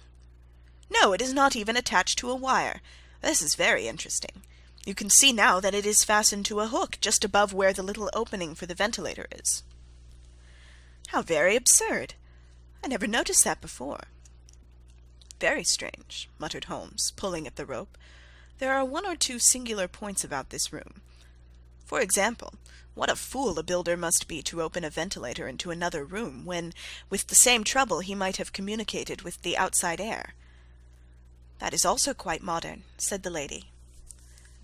"No, it is not even attached to a wire. This is very interesting. You can see now that it is fastened to a hook just above where the little opening for the ventilator is." "How very absurd! I never noticed that before." "Very strange," muttered Holmes, pulling at the rope. "There are one or two singular points about this room. For example, what a fool a builder must be to open a ventilator into another room, when, with the same trouble, he might have communicated with the outside air." "That is also quite modern," said the lady.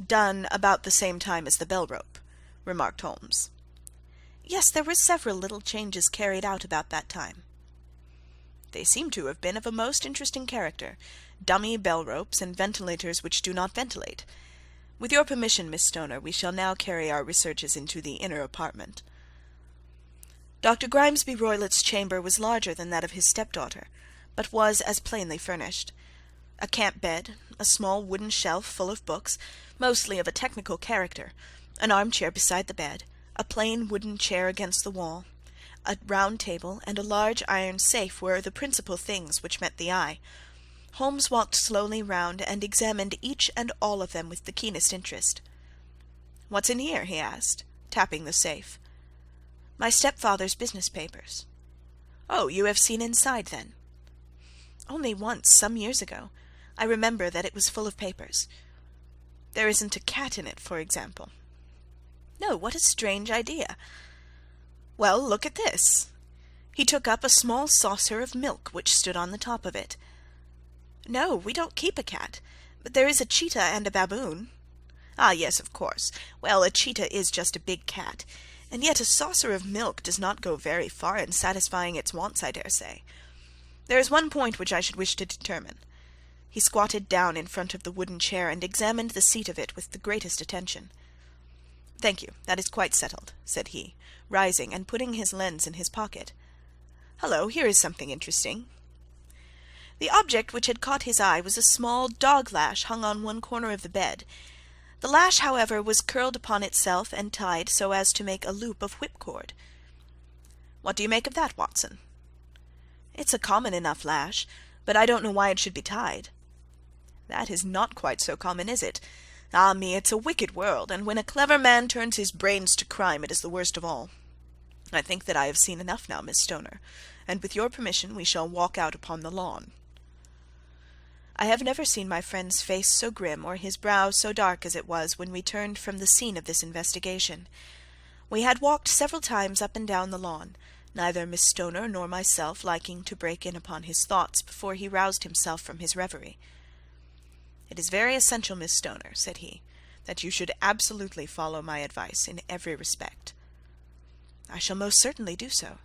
"Done about the same time as the bell rope," remarked Holmes. "Yes, there were several little changes carried out about that time." "They seem to have been of a most interesting character, dummy bell ropes and ventilators which do not ventilate. With your permission, Miss Stoner, we shall now carry our researches into the inner apartment." Dr. Grimesby Roylott's chamber was larger than that of his stepdaughter, but was as plainly furnished. A camp bed, a small wooden shelf full of books, mostly of a technical character, an armchair beside the bed, a plain wooden chair against the wall, a round table, and a large iron safe were the principal things which met the eye. Holmes walked slowly round and examined each and all of them with the keenest interest. "What's in here?" he asked, tapping the safe. "My stepfather's business papers." "Oh, you have seen inside, then?" "Only once, some years ago. I remember that it was full of papers." "There isn't a cat in it, for example?" "No, what a strange idea!" "Well, look at this." He took up a small saucer of milk which stood on the top of it. "No, we don't keep a cat, but there is a cheetah and a baboon." "Ah, yes, of course. Well, a cheetah is just a big cat, and yet a saucer of milk does not go very far in satisfying its wants, I dare say. There is one point which I should wish to determine." He squatted down in front of the wooden chair and examined the seat of it with the greatest attention. "Thank you, that is quite settled," said he, rising and putting his lens in his pocket. "Hullo, here is something interesting." The object which had caught his eye was a small dog-lash hung on one corner of the bed. The lash, however, was curled upon itself and tied so as to make a loop of whipcord. "What do you make of that, Watson?" "It's a common enough lash, but I don't know why it should be tied." "That is not quite so common, is it? Ah me, it's a wicked world, and when a clever man turns his brains to crime, it is the worst of all. I think that I have seen enough now, Miss Stoner, and with your permission we shall walk out upon the lawn." I have never seen my friend's face so grim or his brow so dark as it was when we turned from the scene of this investigation. We had walked several times up and down the lawn, neither Miss Stoner nor myself liking to break in upon his thoughts before he roused himself from his reverie. "It is very essential, Miss Stoner," said he, "that you should absolutely follow my advice in every respect." "I shall most certainly do so."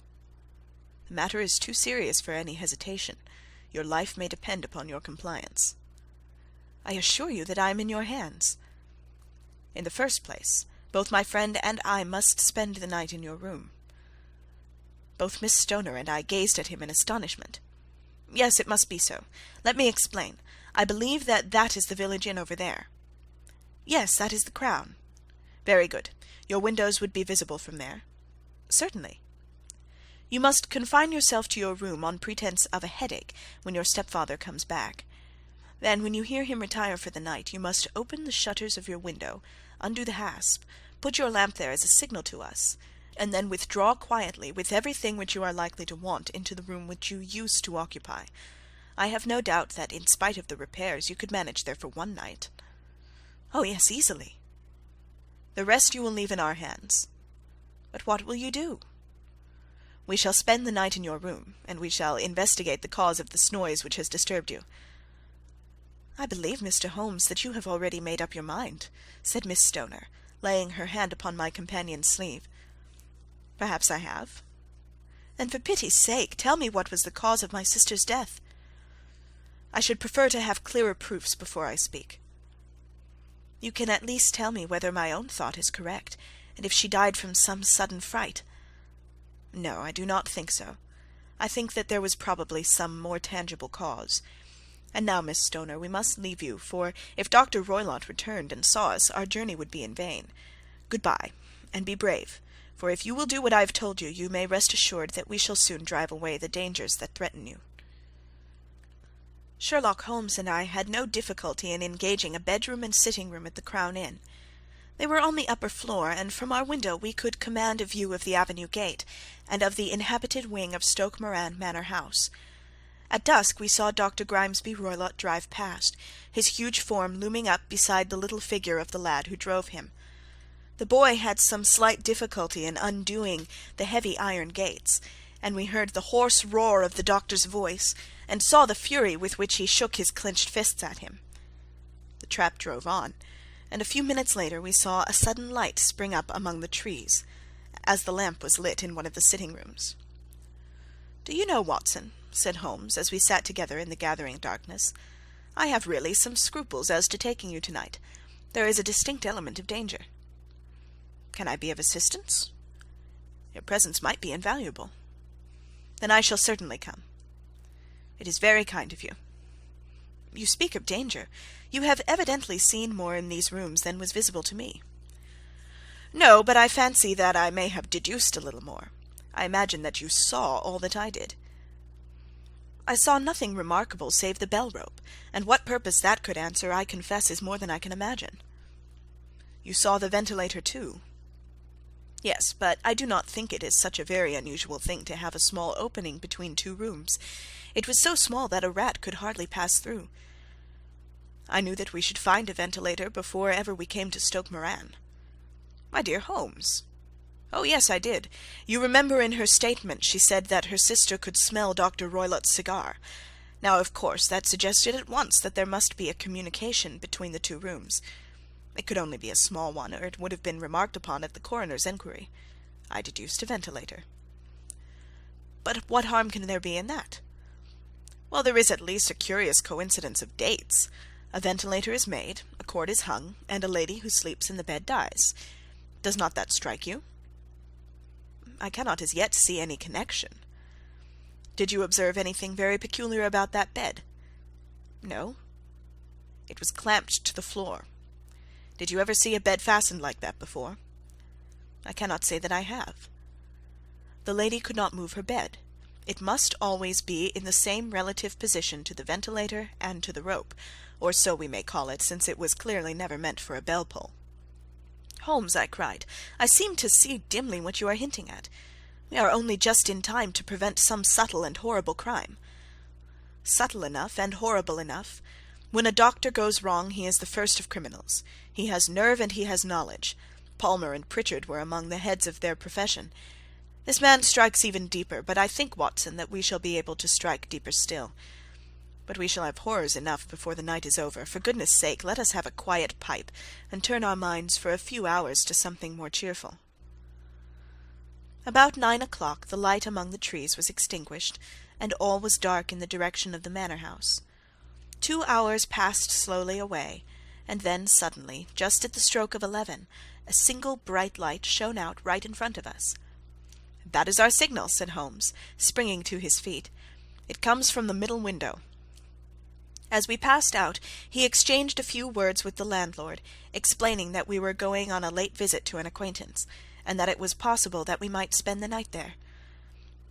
"The matter is too serious for any hesitation. Your life may depend upon your compliance." "I assure you that I am in your hands." "In the first place, both my friend and I must spend the night in your room." Both Miss Stoner and I gazed at him in astonishment. "Yes, it must be so. Let me explain. I believe that is the village inn over there." "Yes, that is the Crown." "Very good. Your windows would be visible from there?" "Certainly." "You must confine yourself to your room on pretence of a headache when your stepfather comes back. Then, when you hear him retire for the night, you must open the shutters of your window, undo the hasp, put your lamp there as a signal to us, and then withdraw quietly with everything which you are likely to want into the room which you used to occupy. I have no doubt that, in spite of the repairs, you could manage there for one night." "Oh, yes, easily." "The rest you will leave in our hands." "But what will you do?" "We shall spend the night in your room, and we shall investigate the cause of this noise which has disturbed you." "I believe, Mr. Holmes, that you have already made up your mind," said Miss Stoner, laying her hand upon my companion's sleeve. "Perhaps I have." "Then, for pity's sake, tell me what was the cause of my sister's death." "I should prefer to have clearer proofs before I speak." "You can at least tell me whether my own thought is correct, and if she died from some sudden fright." "No, I do not think so. I think that there was probably some more tangible cause. And now, Miss Stoner, we must leave you, for if Dr. Roylott returned and saw us, our journey would be in vain. Good-bye, and be brave, For if you will do what I have told you, you may rest assured that we shall soon drive away the dangers that threaten you." Sherlock Holmes and I had no difficulty in engaging a bedroom and sitting-room at the Crown Inn. They were on the upper floor, and from our window we could command a view of the avenue gate, and of the inhabited wing of Stoke Moran Manor House. At dusk we saw Dr. Grimesby Roylott drive past, his huge form looming up beside the little figure of the lad who drove him. The boy had some slight difficulty in undoing the heavy iron gates, and we heard the hoarse roar of the doctor's voice, and saw the fury with which he shook his clenched fists at him. The trap drove on, and a few minutes later we saw a sudden light spring up among the trees, as the lamp was lit in one of the sitting-rooms. "Do you know, Watson," said Holmes, as we sat together in the gathering darkness, "I have really some scruples as to taking you tonight. There is a distinct element of danger." "Can I be of assistance?" "Your presence might be invaluable." "Then I shall certainly come." "It is very kind of you." "You speak of danger. You have evidently seen more in these rooms than was visible to me." "No, but I fancy that I may have deduced a little more. I imagine that you saw all that I did." "I saw nothing remarkable save the bell-rope, and what purpose that could answer, I confess, is more than I can imagine." "You saw the ventilator too?" "Yes, but I do not think it is such a very unusual thing to have a small opening between two rooms. It was so small that a rat could hardly pass through." "I knew that we should find a ventilator before ever we came to Stoke Moran." "My dear Holmes!" "Oh, yes, I did. You remember in her statement she said that her sister could smell Dr. Roylott's cigar. Now, of course, that suggested at once that there must be a communication between the two rooms. It could only be a small one, or it would have been remarked upon at the coroner's enquiry. I deduced a ventilator." "But what harm can there be in that?" "Well, there is at least a curious coincidence of dates. A ventilator is made, a cord is hung, and a lady who sleeps in the bed dies. Does not that strike you?" "I cannot as yet see any connection." "Did you observe anything very peculiar about that bed?" "No." "It was clamped to the floor. Did you ever see a bed fastened like that before?" "I cannot say that I have." "The lady could not move her bed. It must always be in the same relative position to the ventilator and to the rope, or so we may call it, since it was clearly never meant for a bell-pull." "Holmes," I cried, "I seem to see dimly what you are hinting at. We are only just in time to prevent some subtle and horrible crime." "Subtle enough and horrible enough. When a doctor goes wrong he is the first of criminals. He has nerve and he has knowledge. Palmer and Pritchard were among the heads of their profession. This man strikes even deeper, but I think, Watson, that we shall be able to strike deeper still. But we shall have horrors enough before the night is over. For goodness' sake, let us have a quiet pipe, and turn our minds for a few hours to something more cheerful." About 9 o'clock the light among the trees was extinguished, and all was dark in the direction of the manor-house. 2 hours passed slowly away, and then suddenly, just at the stroke of 11, a single bright light shone out right in front of us. "That is our signal," said Holmes, springing to his feet. "It comes from the middle window." As we passed out, he exchanged a few words with the landlord, explaining that we were going on a late visit to an acquaintance, and that it was possible that we might spend the night there.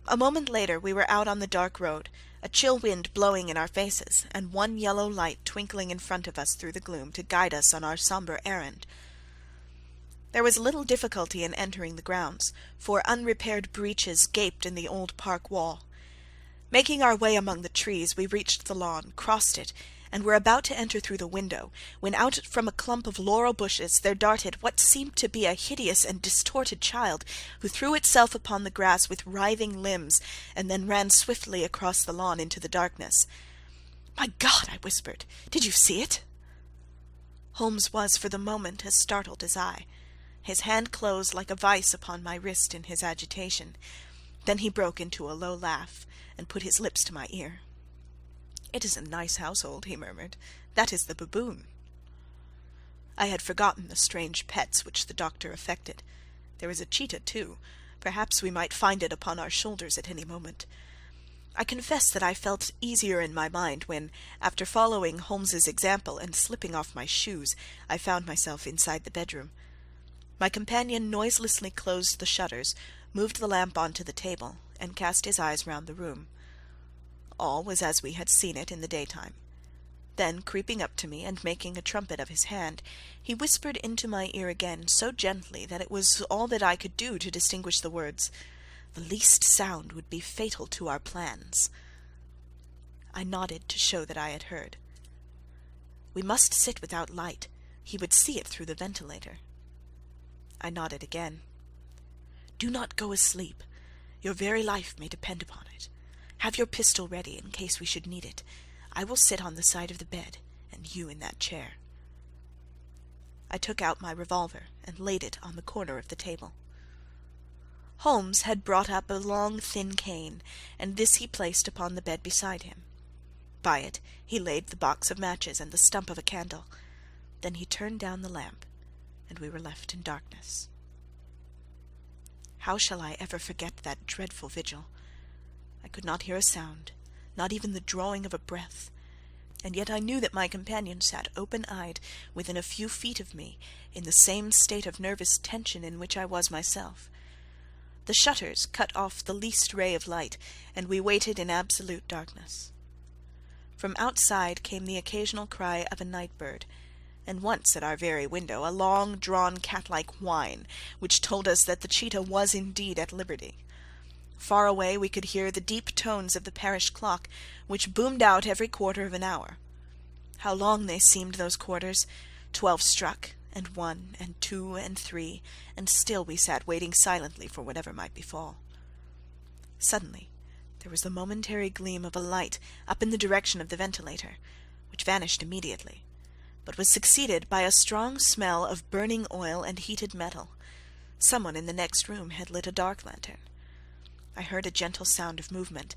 A moment later we were out on the dark road, a chill wind blowing in our faces, and one yellow light twinkling in front of us through the gloom to guide us on our sombre errand. There was little difficulty in entering the grounds, for unrepaired breaches gaped in the old park wall. Making our way among the trees, we reached the lawn, crossed it, and were about to enter through the window, when out from a clump of laurel bushes there darted what seemed to be a hideous and distorted child, who threw itself upon the grass with writhing limbs, and then ran swiftly across the lawn into the darkness. "My God!" I whispered. "Did you see it?" Holmes was for the moment as startled as I. His hand closed like a vice upon my wrist in his agitation. Then he broke into a low laugh, and put his lips to my ear. "It is a nice household," he murmured. "That is the baboon." I had forgotten the strange pets which the doctor affected. There was a cheetah too. Perhaps we might find it upon our shoulders at any moment. I confess that I felt easier in my mind when, after following Holmes's example and slipping off my shoes, I found myself inside the bedroom. My companion noiselessly closed the shutters, moved the lamp onto the table, and cast his eyes round the room. All was as we had seen it in the daytime. Then, creeping up to me, and making a trumpet of his hand, he whispered into my ear again so gently that it was all that I could do to distinguish the words, "The least sound would be fatal to our plans." I nodded to show that I had heard. "We must sit without light. He would see it through the ventilator." I nodded again. "Do not go asleep. Your very life may depend upon it. Have your pistol ready in case we should need it. I will sit on the side of the bed, and you in that chair." I took out my revolver and laid it on the corner of the table. Holmes had brought up a long thin cane, and this he placed upon the bed beside him. By it he laid the box of matches and the stump of a candle. Then he turned down the lamp, and we were left in darkness. How shall I ever forget that dreadful vigil? I could not hear a sound, not even the drawing of a breath, and yet I knew that my companion sat open-eyed within a few feet of me, in the same state of nervous tension in which I was myself. The shutters cut off the least ray of light, and we waited in absolute darkness. From outside came the occasional cry of a night-bird, and once at our very window a long-drawn cat-like whine, which told us that the cheetah was indeed at liberty. Far away we could hear the deep tones of the parish clock, which boomed out every quarter of an hour. How long they seemed, those quarters! 12 struck, and 1, and 2, and 3, and still we sat waiting silently for whatever might befall. Suddenly there was the momentary gleam of a light up in the direction of the ventilator, which vanished immediately, but was succeeded by a strong smell of burning oil and heated metal. Someone in the next room had lit a dark lantern. I heard a gentle sound of movement,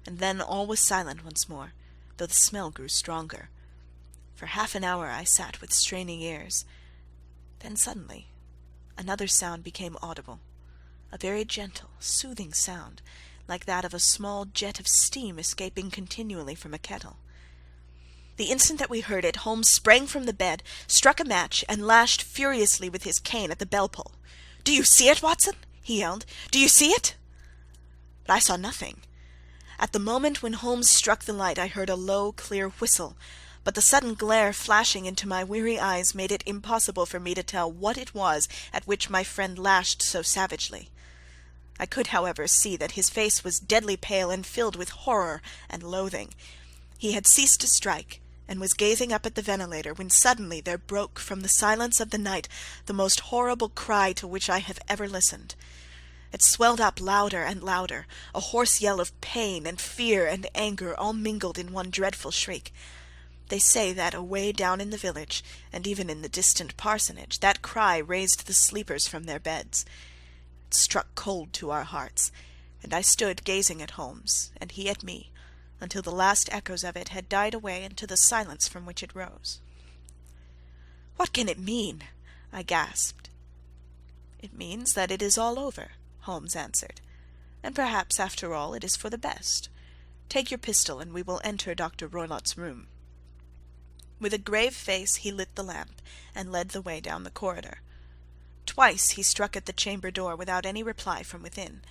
and then all was silent once more, though the smell grew stronger. For half an hour I sat with straining ears. Then suddenly another sound became audible, a very gentle, soothing sound, like that of a small jet of steam escaping continually from a kettle. The instant that we heard it, Holmes sprang from the bed, struck a match, and lashed furiously with his cane at the bell-pull. "Do you see it, Watson?" he yelled. "Do you see it?" But I saw nothing. At the moment when Holmes struck the light I heard a low, clear whistle, but the sudden glare flashing into my weary eyes made it impossible for me to tell what it was at which my friend lashed so savagely. I could, however, see that his face was deadly pale and filled with horror and loathing. He had ceased to strike, and was gazing up at the ventilator, when suddenly there broke from the silence of the night the most horrible cry to which I have ever listened. It swelled up louder and louder, a hoarse yell of pain and fear and anger all mingled in one dreadful shriek. They say that away down in the village, and even in the distant parsonage, that cry raised the sleepers from their beds. It struck cold to our hearts, and I stood gazing at Holmes, and he at me, until the last echoes of it had died away into the silence from which it rose. "What can it mean?" I gasped. "It means that it is all over," Holmes answered, "and perhaps, after all, it is for the best. Take your pistol, and we will enter Dr. Roylott's room." With a grave face he lit the lamp, and led the way down the corridor. Twice he struck at the chamber door without any reply from within.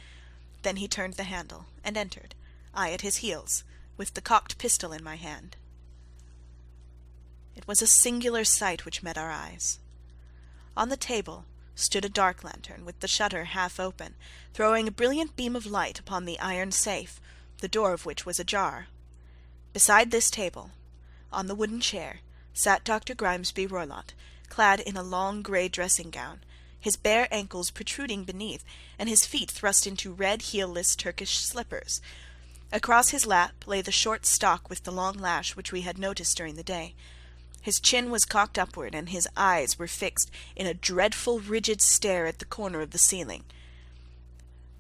Then he turned the handle, and entered, I at his heels, with the cocked pistol in my hand. It was a singular sight which met our eyes. On the table stood a dark lantern with the shutter half open, throwing a brilliant beam of light upon the iron safe, the door of which was ajar. Beside this table, on the wooden chair, sat Dr. Grimesby Roylott, clad in a long grey dressing-gown, his bare ankles protruding beneath, and his feet thrust into red heel-less Turkish slippers. Across his lap lay the short stock with the long lash which we had noticed during the day. His chin was cocked upward, and his eyes were fixed in a dreadful rigid stare at the corner of the ceiling.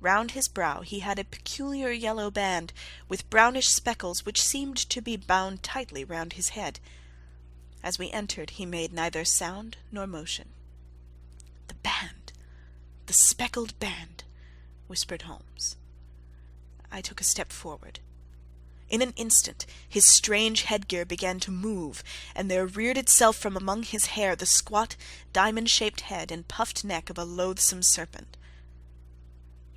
Round his brow he had a peculiar yellow band, with brownish speckles which seemed to be bound tightly round his head. As we entered he made neither sound nor motion. "The band! The speckled band!" whispered Holmes. I took a step forward. In an instant his strange headgear began to move, and there reared itself from among his hair the squat, diamond-shaped head and puffed neck of a loathsome serpent.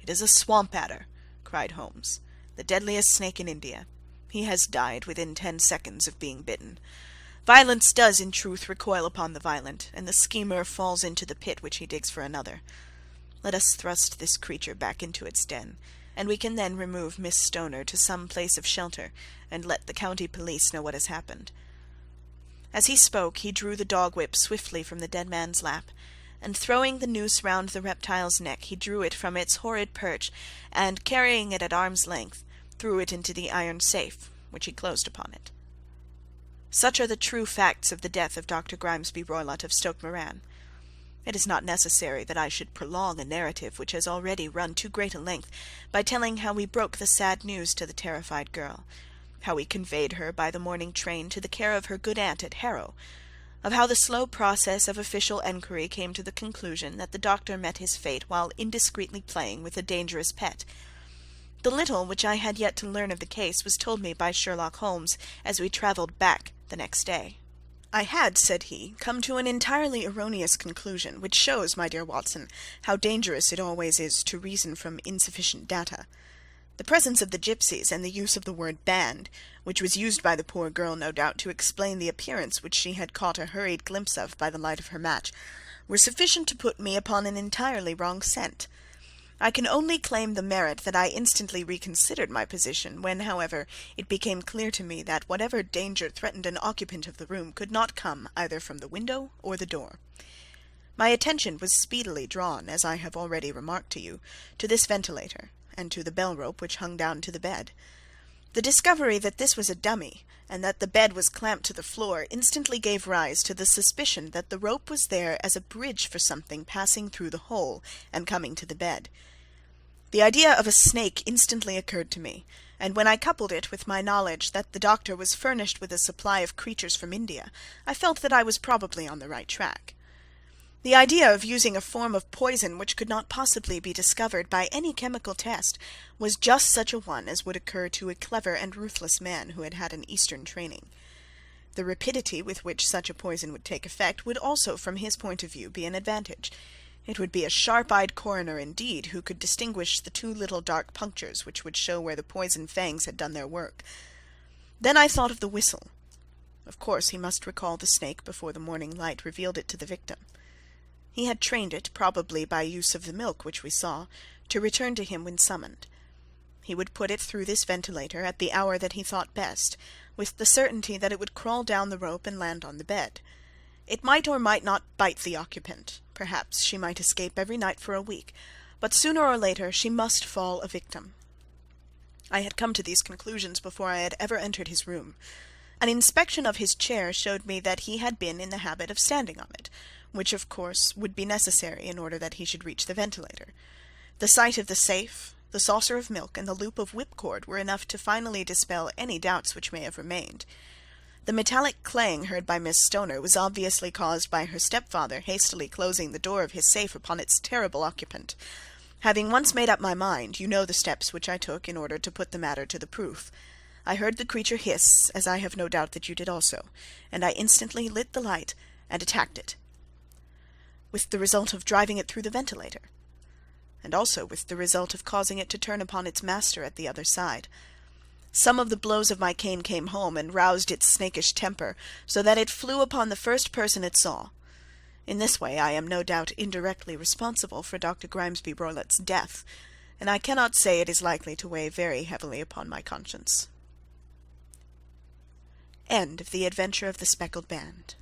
"It is a swamp adder," cried Holmes, "the deadliest snake in India. He has died within 10 seconds of being bitten. Violence does, in truth, recoil upon the violent, and the schemer falls into the pit which he digs for another. Let us thrust this creature back into its den, and we can then remove Miss Stoner to some place of shelter, and let the county police know what has happened." As he spoke, he drew the dog-whip swiftly from the dead man's lap, and throwing the noose round the reptile's neck, he drew it from its horrid perch, and, carrying it at arm's length, threw it into the iron safe, which he closed upon it. Such are the true facts of the death of Dr. Grimesby Roylott of Stoke Moran. It is not necessary that I should prolong a narrative which has already run too great a length by telling how we broke the sad news to the terrified girl, how we conveyed her by the morning train to the care of her good aunt at Harrow, of how the slow process of official enquiry came to the conclusion that the doctor met his fate while indiscreetly playing with a dangerous pet. The little which I had yet to learn of the case was told me by Sherlock Holmes as we travelled back the next day. "I had," said he, "come to an entirely erroneous conclusion, which shows, my dear Watson, how dangerous it always is to reason from insufficient data. The presence of the gipsies, and the use of the word band, which was used by the poor girl, no doubt, to explain the appearance which she had caught a hurried glimpse of by the light of her match, were sufficient to put me upon an entirely wrong scent. I can only claim the merit that I instantly reconsidered my position, when, however, it became clear to me that whatever danger threatened an occupant of the room could not come either from the window or the door. My attention was speedily drawn, as I have already remarked to you, to this ventilator, and to the bell-rope which hung down to the bed. The discovery that this was a dummy, and that the bed was clamped to the floor, instantly gave rise to the suspicion that the rope was there as a bridge for something passing through the hole and coming to the bed. The idea of a snake instantly occurred to me, and when I coupled it with my knowledge that the doctor was furnished with a supply of creatures from India, I felt that I was probably on the right track. The idea of using a form of poison which could not possibly be discovered by any chemical test was just such a one as would occur to a clever and ruthless man who had had an Eastern training. The rapidity with which such a poison would take effect would also, from his point of view, be an advantage. It would be a sharp-eyed coroner indeed who could distinguish the 2 little dark punctures which would show where the poisoned fangs had done their work. Then I thought of the whistle. Of course he must recall the snake before the morning light revealed it to the victim. He had trained it, probably by use of the milk which we saw, to return to him when summoned. He would put it through this ventilator at the hour that he thought best, with the certainty that it would crawl down the rope and land on the bed. It might or might not bite the occupant. Perhaps she might escape every night for a week, but sooner or later she must fall a victim. I had come to these conclusions before I had ever entered his room. An inspection of his chair showed me that he had been in the habit of standing on it, which of course would be necessary in order that he should reach the ventilator. The sight of the safe, the saucer of milk, and the loop of whipcord were enough to finally dispel any doubts which may have remained. The metallic clang heard by Miss Stoner was obviously caused by her stepfather hastily closing the door of his safe upon its terrible occupant. Having once made up my mind, you know the steps which I took in order to put the matter to the proof. I heard the creature hiss, as I have no doubt that you did also, and I instantly lit the light and attacked it, with the result of driving it through the ventilator, and also with the result of causing it to turn upon its master at the other side. Some of the blows of my cane came home and roused its snakish temper, so that it flew upon the first person it saw. In this way I am no doubt indirectly responsible for Dr. Grimesby Roylott's death, and I cannot say it is likely to weigh very heavily upon my conscience. End of The Adventure of the Speckled Band.